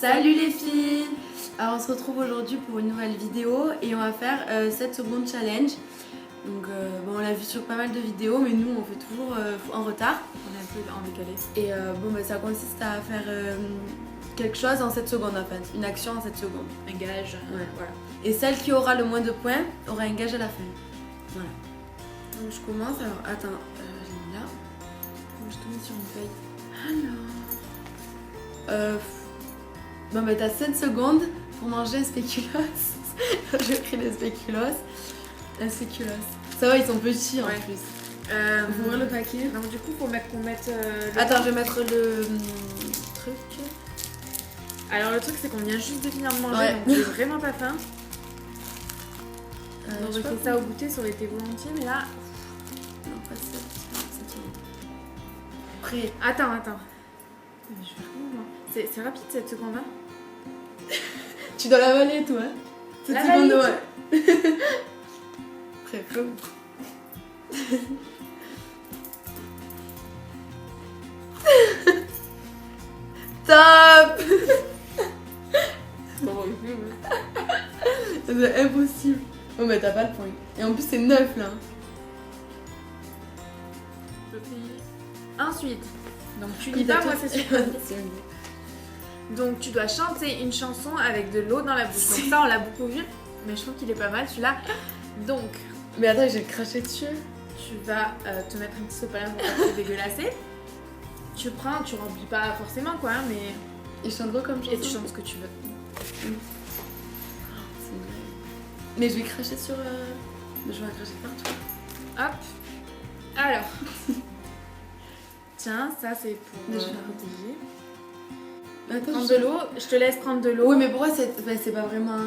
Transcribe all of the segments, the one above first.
Salut les filles! Alors on se retrouve aujourd'hui pour une nouvelle vidéo et on va faire 7 secondes challenge. Donc bon, on l'a vu sur pas mal de vidéos mais nous on fait toujours en retard. On est un peu en décalé. Et bon bah, ça consiste à faire quelque chose en 7 secondes en fait, une action en 7 secondes. Un gage. Ouais, voilà. Et celle qui aura le moins de points aura un gage à la fin. Voilà. Donc je commence, alors attends, j'ai mis là. Je te mets sur une feuille. Alors... Bon bah t'as 7 secondes pour manger un spéculoos. J'ai pris les spéculoos. Un spéculoos. Ça va, ils sont petits en plus. Faut ouvrir le paquet. Donc du coup, faut qu'on mette Attends, je vais mettre le truc. Alors le truc c'est qu'on vient juste de finir de manger, Ouais. donc j'ai vraiment pas faim. On je aurait sais fait pas ça au goûter, ça aurait été volontiers, mais là... Non, pas 7 secondes. Prêt. Attends. Mais je fais comment moi? C'est rapide cette seconde là. Tu dois l'avaler toi. 7 secondes, ouais. Prêt, flow. Top. C'est impossible. Oh mais t'as pas de point. Et en plus c'est 9 là. Je fais... Ensuite, donc tu dis pas, moi c'est super difficile. Donc tu dois chanter une chanson avec de l'eau dans la bouche. Donc ça on l'a beaucoup vu, mais je trouve qu'il est pas mal celui-là. Donc Mais attends, j'ai craché dessus. tu vas te mettre un petit sopalin pour pas te dégueulasser. Tu prends, tu remplis pas forcément quoi, hein, mais... Et je chante quoi comme chanson? Et tu chantes ce que tu veux. C'est vrai. Mais je vais cracher sur... Je vais cracher partout. Hop. Alors. Tiens, ça c'est pour Mais je vais protéger. Attends, Prends de l'eau, je te laisse prendre de l'eau. Oui mais pourquoi c'est pas vraiment...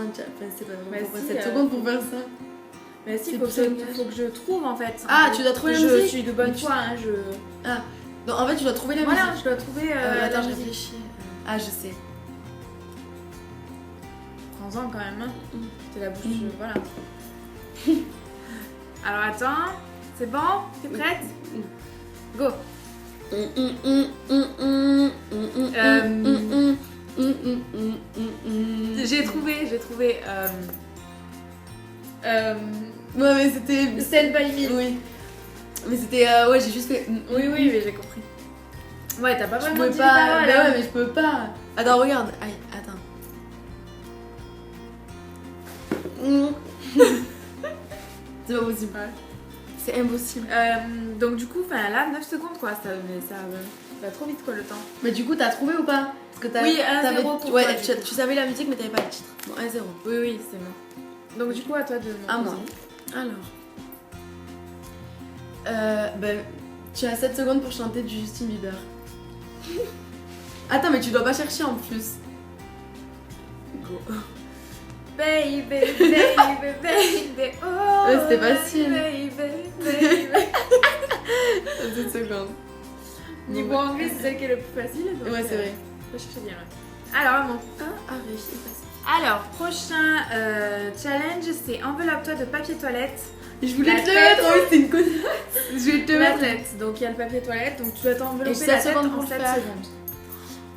c'est pas vraiment pourquoi si, 7 secondes pour faire ça? Mais si, C'est faut pour que je trouve en fait. Ah, tu dois trouver la Je musique. suis de bonne foi, hein, je... Ah, donc en fait tu dois trouver la Voilà, musique. je dois trouver Attends, la je musique. réfléchis. Ah, je sais. Prends-en quand même, hein. C'est la bouche, Mm. voilà. Alors attends, c'est bon? T'es prête? Go! J'ai trouvé. Ouais mais c'était... Stand by me. Oui. Mais c'était... ouais, j'ai juste fait... Oui, mais j'ai compris. Ouais, t'as pas Je vraiment pouvais dit pas... les paroles, Bah hein. ouais, mais je peux pas. Attends, regarde. Aïe, attends. C'est pas possible. Ouais. C'est impossible. Donc du coup, là, 9 secondes quoi, ça va trop vite quoi le temps. Mais du coup, t'as trouvé ou pas? Parce que Oui, 1-0 t'avais- pour ouais, toi, du coup. tu savais la musique mais t'avais pas le titre. Bon, 1-0. Oui, c'est bon. Donc du coup, à toi de... À moi. Alors. Ben, tu as 7 secondes pour chanter du Justin Bieber. Attends, mais tu dois pas chercher en plus. Go. Baby, oh, Ouais, c'était facile. Baby. 7 secondes. Niveau Bon, anglais, c'est celle qui est le plus facile. Donc, Ouais, c'est vrai. Faut chercher bien. Ouais. Alors, maman. Vérifier, facile. Alors, prochain challenge, c'est enveloppe-toi de papier toilette. Je voulais La te le tête. mettre, oui, c'est une connasse. Je vais te La mettre. tête. Donc, il y a le papier toilette, donc tu dois Et t'envelopper 7 la tête secondes pour en le 7 faire. secondes.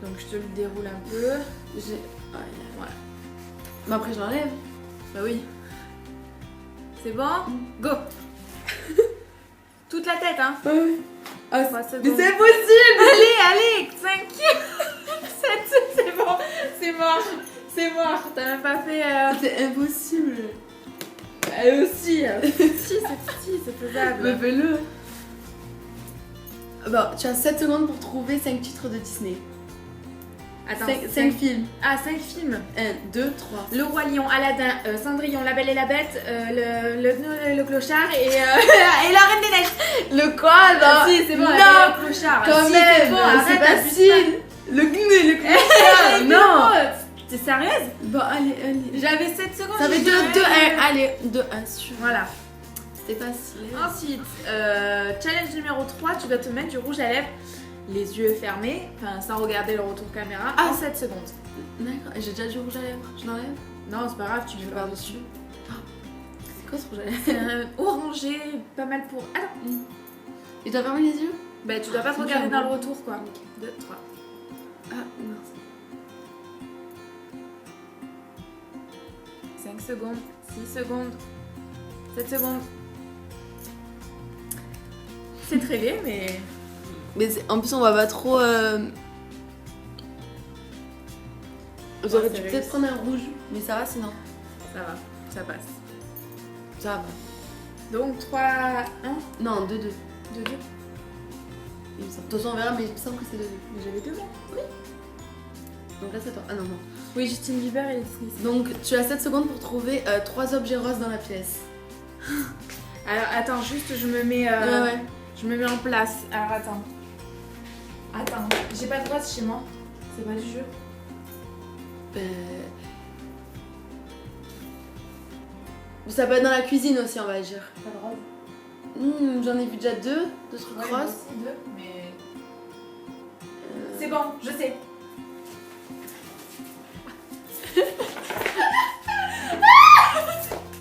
Donc, je te le déroule un peu. Voilà. Mais après, je l'enlève. Bah oui. C'est bon? Go! Toute la tête, hein? Ouais. Ah, 3 mais secondes. c'est impossible. Allez, 5, 7, c'est bon, c'est mort, t'as même pas fait... C'est impossible. Elle aussi, si, c'est faisable. Mais fais-le. Bon, tu as 7 secondes pour trouver 5 titres de Disney. Attends, 5 films. Ah, 5 films. 1, 2, 3. Le Roi Lion, Aladdin, Cendrillon, La Belle et la Bête, le Clochard et la Reine des Neiges. Le quoi là? Si, c'est bon, non, La Belle et le Clochard. quand Si, même, c'est bon, c'est arrête, abuse facile. Le gneu, le clochard. pas. Non. T'es sérieuse? Bon, allez. J'avais 7 secondes. Ça fait j'ai 2, dit, 2, ouais. 1. Allez, 2, 1 sur. Voilà. C'était facile. Ensuite, challenge numéro 3, tu dois te mettre du rouge à lèvres, les yeux fermés, enfin sans regarder le retour caméra, Ah. en 7 secondes. D'accord, et j'ai déjà du rouge à lèvres. Je l'enlève? Non, c'est pas grave, tu Je mets vais par-dessus. C'est quoi ce rouge à lèvres? C'est un orangé, pas mal pour... Attends, Et tu dois fermer les yeux? bah tu dois pas te regarder dans le retour quoi. 2, 3. Ah, mince. secondes, 6 secondes, 7 secondes. C'est très laid, mais... En plus, on va pas trop... J'aurais dû peut-être prendre un rouge, mais ça va sinon. Ça va, ça passe. Ça va. Donc 3, 1 Non, 2-2. 2, 2. De toute façon, on verra, mais il me semble que c'est 2-2. Mais j'avais 2 blancs. Oui. Donc là, c'est toi. Ah non, non. Oui, Justin Bieber et Disney. Donc, tu as 7 secondes pour trouver 3 objets roses dans la pièce. Alors, attends, juste, je me mets... Ouais. Je me mets en place. Alors, attends. Attends, j'ai pas de rose chez moi. C'est pas du jeu. Ça peut être dans la cuisine aussi, on va dire. Pas de rose. J'en ai vu déjà 2 trucs Ouais, roses. aussi 2, mais... C'est bon, je sais.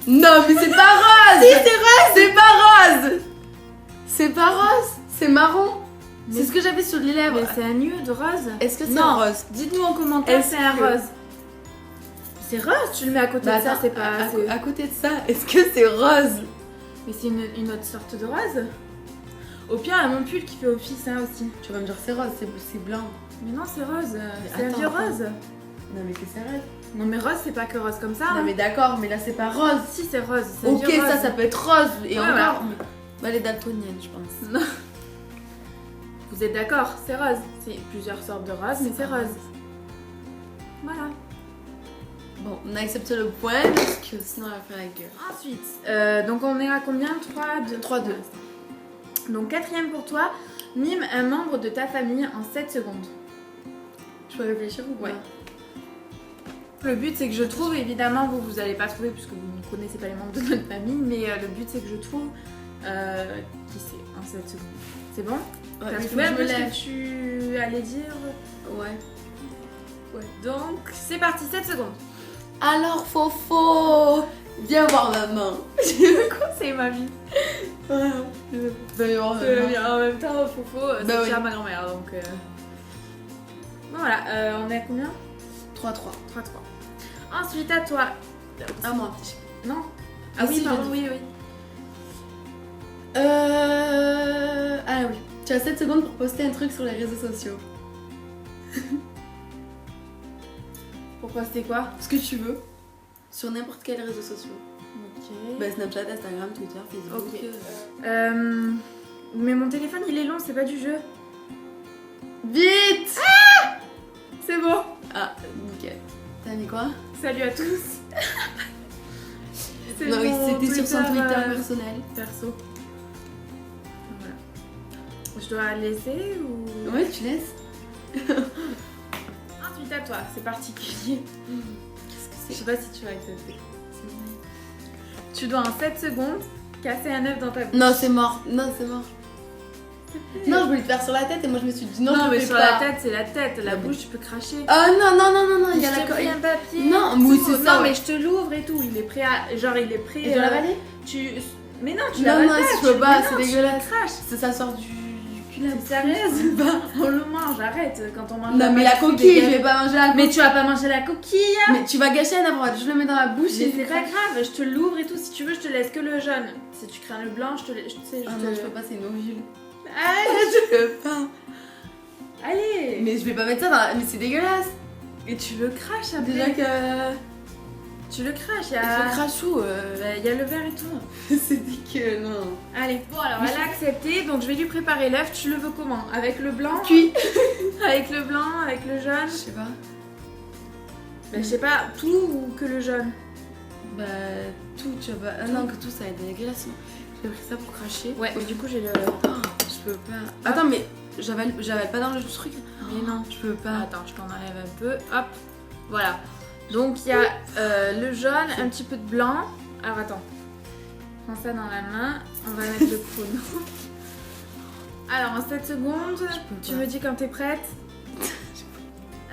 Non, mais c'est pas rose. Si, c'est rose. C'est pas rose. C'est pas rose. C'est marron. C'est ce que j'avais sur les lèvres. Mais c'est un nœud de rose. Est-ce que c'est non, rose? Dites-nous en commentaire, c'est un rose. C'est rose, tu le mets à côté de ça, c'est pas... À côté de ça, est-ce que c'est rose? Mais c'est une autre sorte de rose. Au pire, il y a mon pull qui fait office hein, aussi. Tu vas me dire c'est rose, c'est blanc. Mais non, c'est rose. C'est un vieux rose. Non, mais que c'est rose. Non, mais rose, c'est pas que rose comme ça. Non, hein. mais d'accord, mais là c'est pas rose. Si, c'est rose. Ok, vieux rose. ça peut être rose. Et Ouais, encore. Ouais. Bah, les daltoniennes, je pense. Non. Vous êtes d'accord, c'est rose. C'est plusieurs sortes de rose, mais c'est rose. Voilà. Bon, on accepte le point parce que sinon on va faire la gueule. Ensuite, donc on est à combien? 3, 2. 3-2. Donc quatrième pour toi, mime un membre de ta famille en 7 secondes. Je peux réfléchir ou pas? Ouais. Le but c'est que je trouve, évidemment vous allez pas trouver puisque vous ne connaissez pas les membres de notre famille, mais le but c'est que je trouve qui c'est en 7 secondes. C'est bon? Ouais, T'as mais trouvé un peu ce lève. que tu allais dire? Ouais. Ouais. Donc c'est parti, 7 secondes. Alors Fofo, viens voir maman. Quoi c'est ma vie? Viens voir maman. En même temps, Fofo, c'est Bah déjà oui. ma grand-mère donc... Bon, voilà, on est à combien? 3-3. 3-3. Ensuite à toi. À moi. Non? Ah oui, si, pardon, j'ai oui, oui. Ah oui. Tu as 7 secondes pour poster un truc sur les réseaux sociaux. Pour poster quoi? Ce que tu veux. Sur n'importe quel réseau social. Ok. Bah, Snapchat, Instagram, Twitter, Facebook. Ok. Mais mon téléphone il est long, c'est pas du jeu. Vite. C'est bon. Ah, nickel. T'as mis quoi? Salut à tous. C'est Non, oui, mon c'était sur son Twitter personnel. perso. Voilà. Je dois laisser ou... Ouais, tu laisses. Ensuite à toi, c'est particulier. Qu'est-ce que Je c'est? sais pas si tu vas accepter. Tu dois en 7 secondes casser un œuf dans ta bouche. Non, c'est mort. Non, c'est mort. Non, je voulais le faire sur la tête et moi je me suis dit non, je mais le fais sur pas. la tête, c'est la tête. La Non, bouche, tu peux cracher. Ah non, non, non, non, non, il y a Je la t'ai pris un papier. Non, mais oui, tout. c'est ça, Non, ouais. mais je te l'ouvre et tout. Il est prêt à. Genre, il est prêt. Et tu dois l'avaler? Tu. Mais non, tu Non, l'avales non, pas. si je peux pas, mais c'est non, tu dégueulasse. le craches. Ça sort du cul là. T'es sérieuse? On le mange, arrête. Quand on mange. Non, mais la coquille, je vais pas manger la coquille. Mais tu vas pas manger la coquille. Mais tu vas gâcher un avocado, je le mets dans la bouche Mais et c'est pas grave, je te l'ouvre et tout. Si tu veux, je te laisse que le jaune. Si tu crains le blanc, je te laisse. Ah non, je peux pas, c'est une ovule. Allez, Je peux pas. allez. Mais je vais pas mettre ça dans la... Mais c'est dégueulasse. Et tu le craches après. Déjà que... Tu le craches, Je le crache où il y a le verre et tout. C'est dégueu, non. Allez, bon alors elle a accepté, donc je vais lui préparer l'œuf. Tu le veux comment? Avec le blanc? Cuit. Avec le blanc? Avec le jaune? Je sais pas. Je sais pas, tout ou que le jaune? Bah, tout, tu vois. Ah non, que tout ça va être dégueulasse. J'ai pris ça pour cracher. Ouais, mais du coup j'ai le... Oh, je peux pas. Attends, mais j'avale pas dans le truc. Mais non. Je peux pas. Attends, je t'en enlève un peu. Hop, voilà. Donc il y a le jaune, un petit peu de blanc. Alors attends, prends ça dans la main. On va mettre le chrono. Alors en 7 secondes, tu me dis quand t'es prête.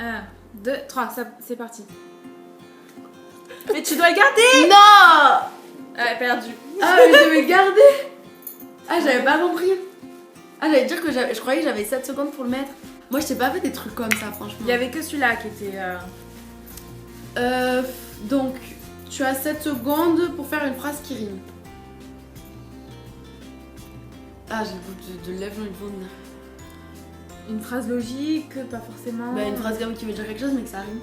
1, 2, 3, c'est parti. Mais tu dois le garder. Non. Perdu. Ah, mais je devais le garder. Ah, j'avais pas compris. Ah, j'allais dire que je croyais que j'avais 7 secondes pour le mettre. Moi, je t'ai pas fait des trucs comme ça, franchement. Il y avait que celui-là qui était... Donc, Tu as 7 secondes pour faire une phrase qui rime. Ah, j'ai le goût de lèvres dans le ventre. Une phrase logique, pas forcément. Bah, une phrase qui veut dire quelque chose, mais que ça rime.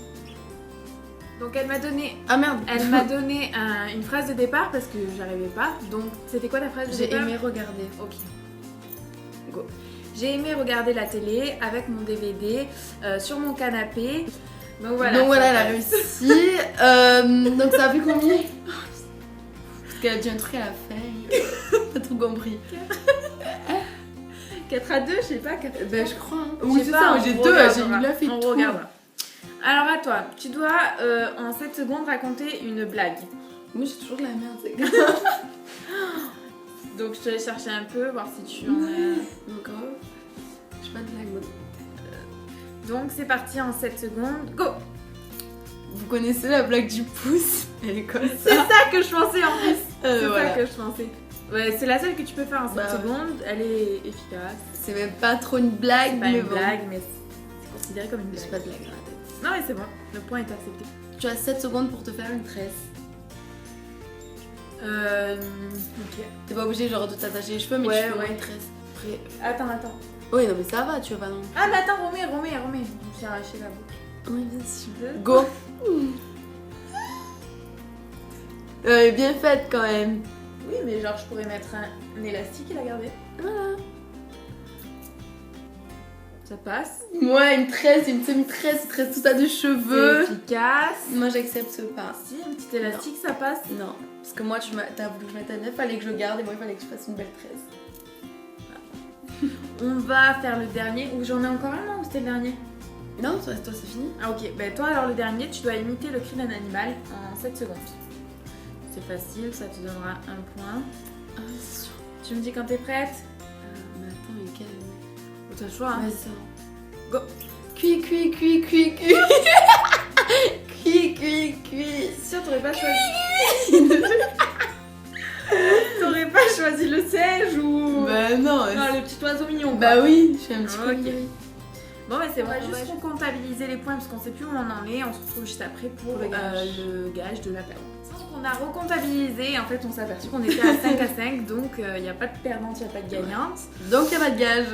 Donc elle m'a donné. Ah merde. Elle m'a donné une phrase de départ parce que j'arrivais pas. Donc c'était quoi ta phrase de départ? J'ai aimé regarder. Ok. Go. J'ai aimé regarder la télé avec mon DVD sur mon canapé. Donc voilà, elle a réussi. Donc ça a fait combien? Parce qu'elle a dit un truc à la fin. T'as tout compris. 4 à 2, je sais pas. 4 à 3. Ben je crois. Hein. Oui, c'est ça, j'ai 2, j'ai eu la fait tout. On regarde. Alors à toi, tu dois en 7 secondes raconter une blague. Moi j'ai toujours de la merde, c'est Donc je te laisse chercher un peu, voir si tu en as. Encore. Je sais pas de blague. Donc c'est parti en 7 secondes. Go! Vous connaissez la blague du pouce? Elle est comme ça. C'est ça que je pensais en plus. C'est voilà. ça que je pensais. Ouais, c'est la seule que tu peux faire en 7 Bah, secondes. Elle est efficace. C'est même pas trop une blague, C'est pas mais une bon. blague, mais c'est considéré comme une blague. J'ai pas de blague dans la tête. Non mais c'est bon, le point est accepté. Tu as 7 secondes pour te faire une tresse. Ok. T'es pas obligé genre de t'attacher les cheveux, mais Ouais, tu fais ouais. une tresse. Après... Attends. Oui, non mais ça va, tu vas pas non. Ah mais attends, remets. Je me suis arraché la boucle. Oui, bien sûr. Go. Bien faite quand même. Oui, mais genre je pourrais mettre un élastique et la garder. Voilà. Ça passe. Ouais, une tresse, une semi-tresse, tresse tout ça de cheveux. C'est efficace. Moi j'accepte pas. Si, un petit élastique, ça passe. Non, parce que moi t'as voulu que je mette un 9, fallait que je garde et moi il fallait que je fasse une belle tresse. On va faire le dernier. Ou j'en ai encore un non, ou c'était le dernier? Non, toi c'est fini. Ah ok, ben toi alors le dernier, tu dois imiter le cri d'un animal en 7 secondes. C'est facile, ça te donnera un point. Ah, c'est sûr. Tu me dis quand t'es prête? Mais attends, mais quel... T'as le choix hein. Ouais, ça. Go. Cuit. Cuit. Sûr, t'aurais pas choisi. T'aurais pas choisi le singe ou. Bah non. Non, le petit oiseau mignon. Bah oui, je fais un petit Ok. collier. Bon, bah c'est bon, on va juste comptabiliser les points parce qu'on sait plus où on en est. On se retrouve juste après pour le gage de la perdante. Donc on a recomptabilisé, en fait on s'est aperçu qu'on était à 5 à 5, donc il n'y a pas de perdante, il n'y a pas de gagnante. Donc il n'y a pas de gage.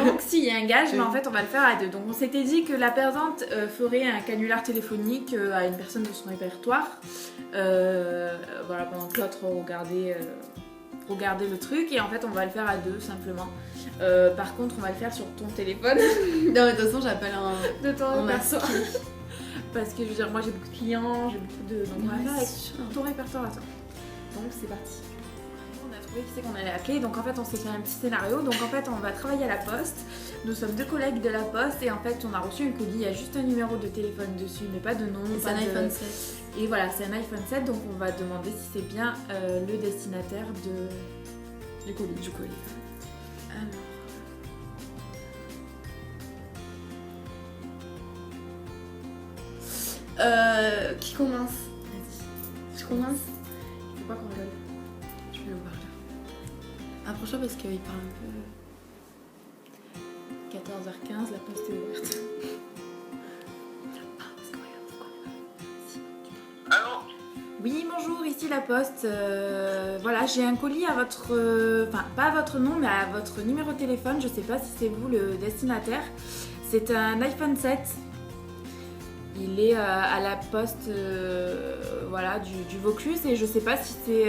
Donc s'il y a un gage, mais en fait on va le faire à 2. Donc on s'était dit que la perdante ferait un canular téléphonique à une personne de son répertoire. Voilà, pendant que l'autre regardait le truc, et en fait on va le faire à 2 simplement. Par contre on va le faire sur ton téléphone. Non mais de toute façon j'appelle un... De ton en perso. Parce que je veux dire, moi j'ai beaucoup de clients, j'ai beaucoup de. Donc on va faire avec ton répertoire à toi. Donc c'est parti. On a trouvé qui c'est qu'on allait appeler. Donc en fait on s'est fait un petit scénario. Donc en fait on va travailler à la poste. Nous sommes 2 collègues de la poste et en fait on a reçu un colis. Il y a juste un numéro de téléphone dessus, mais pas de nom. C'est un iPhone 7. Et voilà, c'est un iPhone 7. Donc on va demander si c'est bien le destinataire du colis. Qui commence? Vas-y. Je commence? Il faut pas qu'on rigole. Je vais le voir là. Approche-toi parce qu'il parle un peu. 14h15, la poste est ouverte. Ah, parce que regarde, Allô? Oui, bonjour, ici la poste. Voilà, j'ai un colis à votre... Enfin, pas à votre nom, mais à votre numéro de téléphone. Je sais pas si c'est vous le destinataire. C'est un iPhone 7. Il est à la poste voilà, du Vaucluse et je sais pas si c'est...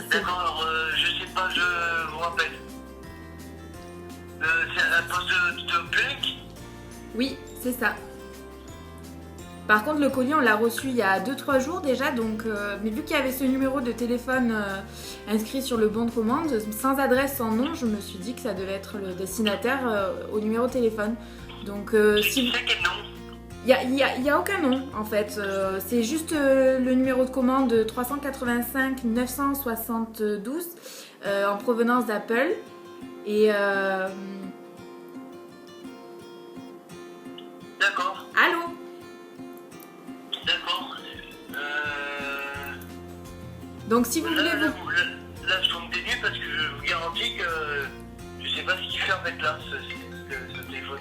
D'accord, alors je sais pas, je vous rappelle. C'est à la poste de Punk? Oui, c'est ça. Par contre, le colis, on l'a reçu il y a 2-3 jours déjà, donc, mais vu qu'il y avait ce numéro de téléphone inscrit sur le bon de commande, sans adresse, sans nom, je me suis dit que ça devait être le destinataire au numéro de téléphone. Donc, si vous... C'est quel nom? Il y a aucun nom en fait, c'est juste le numéro de commande 385 972 en provenance d'Apple et D'accord, allô. d'accord. Donc si vous voulez Là, vous... là, je tombe des nues parce que je vous garantis que je sais pas ce qu'il fait en fait là, ce téléphone.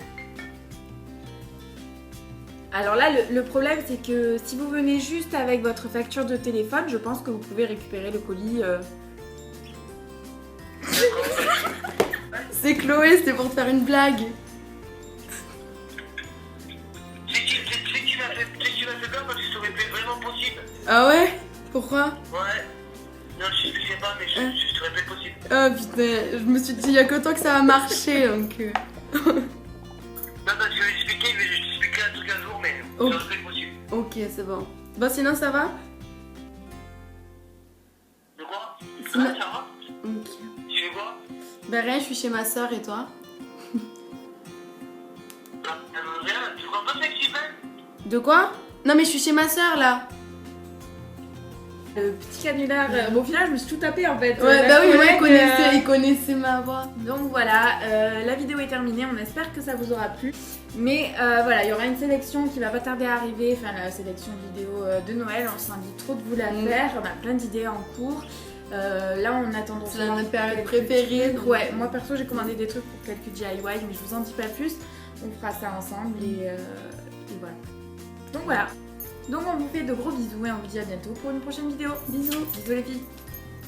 Alors là, le problème, c'est que si vous venez juste avec votre facture de téléphone, je pense que vous pouvez récupérer le colis. C'est Chloé, c'était pour te faire une blague. C'est qui m'a fait peur parce que ça aurait été vraiment possible. Ah ouais? Pourquoi? Ouais. Non, je sais pas, mais ça aurait été possible. Oh putain, je me suis dit, il y a que toi que ça a marché, donc... Non, parce que je vais expliquer, mais je t'expliquerai un truc un jour, mais ça aurait été possible. Ok, c'est bon. Bon, sinon, ça va? De quoi? Sinon- Ouais, ça va? Ok. Tu fais quoi? Ben rien, je suis chez ma soeur et toi? Rien, tu comprends pas ce que tu fais? De quoi? Non mais je suis chez ma soeur là. Le petit canular. Bon, au final, je me suis tout tapé en fait. Ouais, La bah oui, mais collègue, il connaissait ma voix. Donc voilà, la vidéo est terminée, on espère que ça vous aura plu. Mais voilà, il y aura une sélection qui va pas tarder à arriver, enfin la sélection vidéo de Noël, on s'invite trop de vous la faire, on a plein d'idées en cours. Là on attend de C'est recevoir notre période quelques préférée. trucs. Ouais, moi perso j'ai commandé des trucs pour quelques DIY, mais je vous en dis pas plus. On fera ça ensemble et voilà. Donc voilà. Donc on vous fait de gros bisous et on vous dit à bientôt pour une prochaine vidéo. Bisous, bisous les filles.